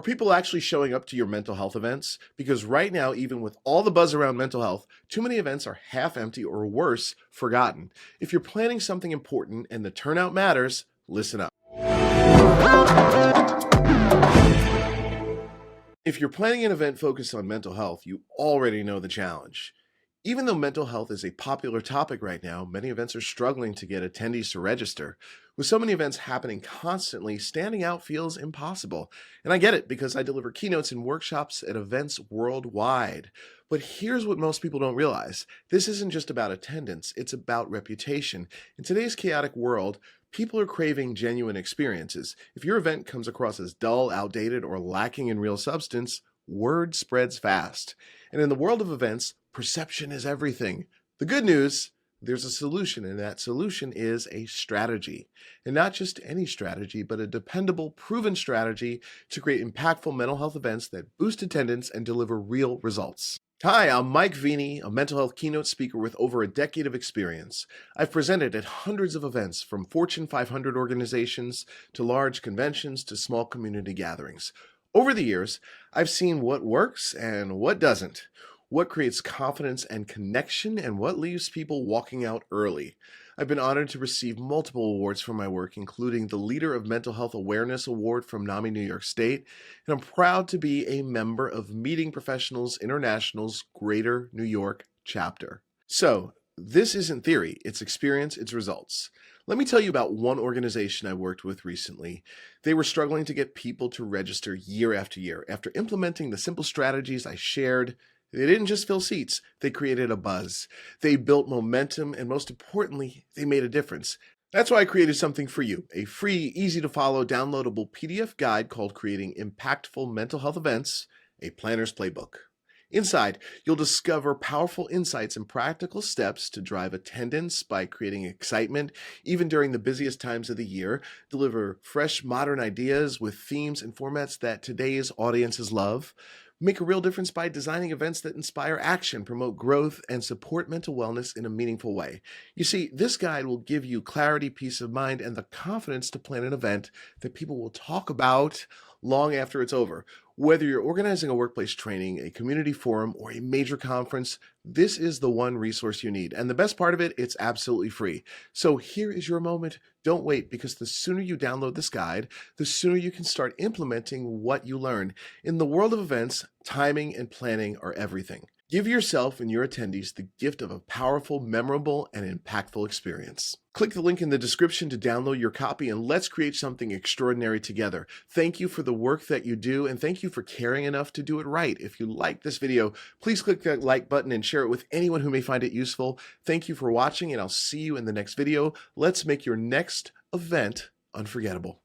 people actually showing up to your mental health events? Because right now, even with all the buzz around mental health, too many events are half empty or worse, forgotten. If you're planning something important and the turnout matters, listen up. If you're planning an event focused on mental health, you already know the challenge. Even though mental health is a popular topic right now, many events are struggling to get attendees to register. With so many events happening constantly, standing out feels impossible. And I get it because I deliver keynotes and workshops at events worldwide. But here's what most people don't realize. This isn't just about attendance, it's about reputation. In today's chaotic world, people are craving genuine experiences. If your event comes across as dull, outdated, or lacking in real substance, word spreads fast. And in the world of events, perception is everything. The good news, there's a solution, and that solution is a strategy. And not just any strategy, but a dependable, proven strategy to create impactful mental health events that boost attendance and deliver real results. Hi, I'm Mike Veny, a mental health keynote speaker with over a decade of experience. I've presented at hundreds of events, from Fortune 500 organizations to large conventions to small community gatherings. Over the years, I've seen what works and what doesn't, what creates confidence and connection, and what leaves people walking out early. I've been honored to receive multiple awards for my work, including the Leader of Mental Health Awareness Award from NAMI New York State, and I'm proud to be a member of Meeting Professionals International's Greater New York chapter. So, this isn't theory, it's experience, it's results. Let me tell you about one organization I worked with recently. They were struggling to get people to register year after year. After implementing the simple strategies I shared, they didn't just fill seats, they created a buzz. They built momentum, and most importantly, they made a difference. That's why I created something for you, a free, easy-to-follow, downloadable PDF guide called Creating Impactful Mental Health Events, a Planner's Playbook. Inside, you'll discover powerful insights and practical steps to drive attendance by creating excitement, even during the busiest times of the year, deliver fresh, modern ideas with themes and formats that today's audiences love, make a real difference by designing events that inspire action, promote growth, and support mental wellness in a meaningful way. You see, this guide will give you clarity, peace of mind, and the confidence to plan an event that people will talk about long after it's over. Whether you're organizing a workplace training, a community forum, or a major conference, this is the one resource you need. And the best part of it, it's absolutely free. So here is your moment. Don't wait, because the sooner you download this guide, the sooner you can start implementing what you learn. In the world of events, timing and planning are everything. Give yourself and your attendees the gift of a powerful, memorable, and impactful experience. Click the link in the description to download your copy, and let's create something extraordinary together. Thank you for the work that you do, and thank you for caring enough to do it right. If you like this video, please click that like button and share it with anyone who may find it useful. Thank you for watching, and I'll see you in the next video. Let's make your next event unforgettable.